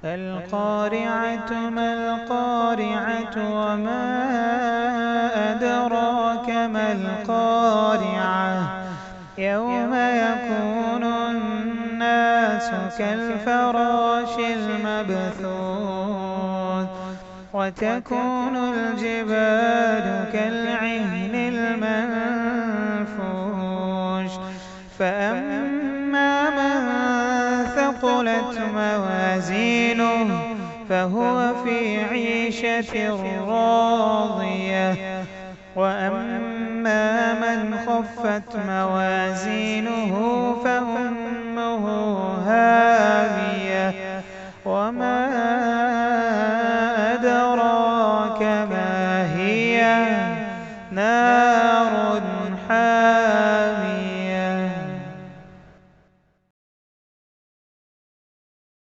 القارعة ما القارعة وما أدراك ما القارعة يوم يكون الناس كالفراش المبثوث وتكون الجبال كالعهن المنفوش فأما من ثقلت موازينه فهو في عيشة راضية وأما من خفت موازينه فأمه هاوية